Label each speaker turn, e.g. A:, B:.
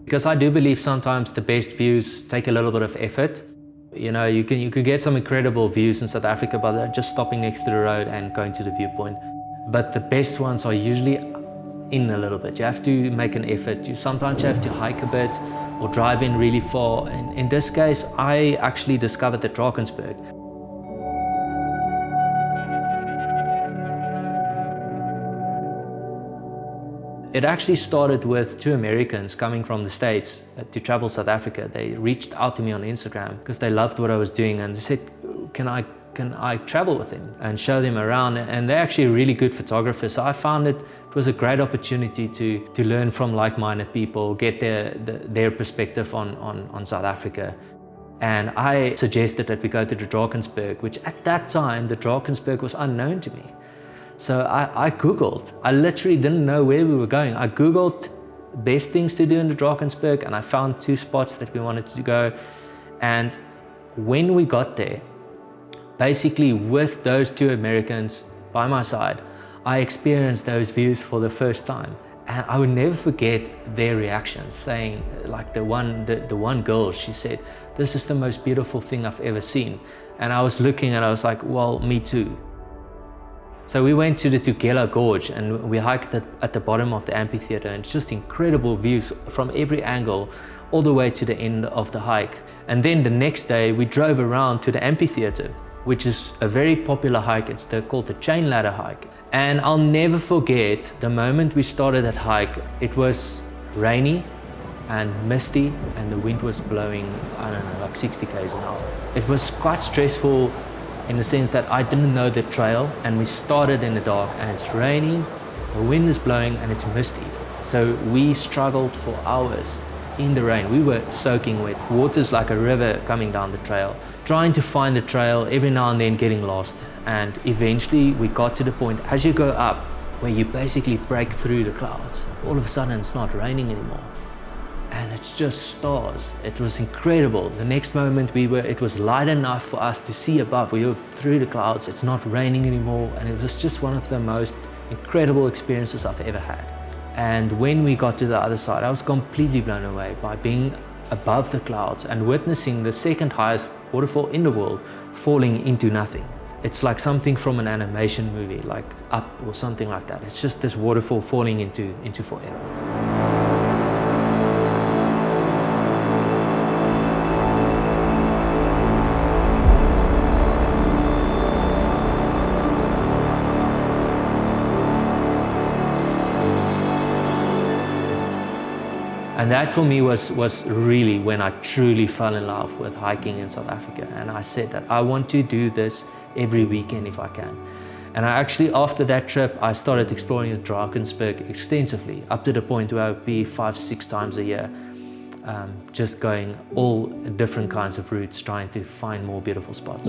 A: Because I do believe sometimes the best views take a little bit of effort. You know, you can get some incredible views in South Africa by just stopping next to the road and going to the viewpoint. But the best ones are usually in a little bit. You have to make an effort. Sometimes you have to hike a bit or drive in really far. And in this case, I actually discovered the Drakensberg. It actually started with two Americans coming from the States to travel South Africa. They reached out to me on Instagram because they loved what I was doing, and they said, can I travel with them and show them around? And they're actually really good photographers. So I found it was a great opportunity to learn from like-minded people, get their perspective on South Africa. And I suggested that we go to the Drakensberg, which at that time, the Drakensberg was unknown to me. So I Googled. I literally didn't know where we were going. I Googled best things to do in the Drakensberg, and I found two spots that we wanted to go. And when we got there, basically with those two Americans by my side, I experienced those views for the first time. And I would never forget their reactions, saying, like the one girl, she said, "This is the most beautiful thing I've ever seen." And I was looking and I was like, well, me too. So we went to the Tugela Gorge and we hiked at the bottom of the amphitheater, and it's just incredible views from every angle all the way to the end of the hike. And then the next day we drove around to the amphitheater, which is a very popular hike. It's called the chain ladder hike. And I'll never forget the moment we started that hike. It was rainy and misty and the wind was blowing, I don't know, like 60 k's an hour. It was quite stressful in the sense that I didn't know the trail, and we started in the dark and it's raining, the wind is blowing and it's misty. So we struggled for hours in the rain. We were soaking wet. Water's like a river coming down the trail, trying to find the trail, every now and then getting lost. And eventually we got to the point, as you go up, where you basically break through the clouds. All of a sudden it's not raining anymore. And it's just stars. It was incredible. The next moment it was light enough for us to see above. We were through the clouds, it's not raining anymore, and it was just one of the most incredible experiences I've ever had. And when we got to the other side, I was completely blown away by being above the clouds and witnessing the second highest waterfall in the world falling into nothing. It's like something from an animation movie, like Up or something like that. It's just this waterfall falling into forever. And that for me was really when I truly fell in love with hiking in South Africa. And I said that I want to do this every weekend if I can. And I actually, after that trip, I started exploring the Drakensberg extensively, up to the point where I would be 5-6 times a year, just going all different kinds of routes, trying to find more beautiful spots.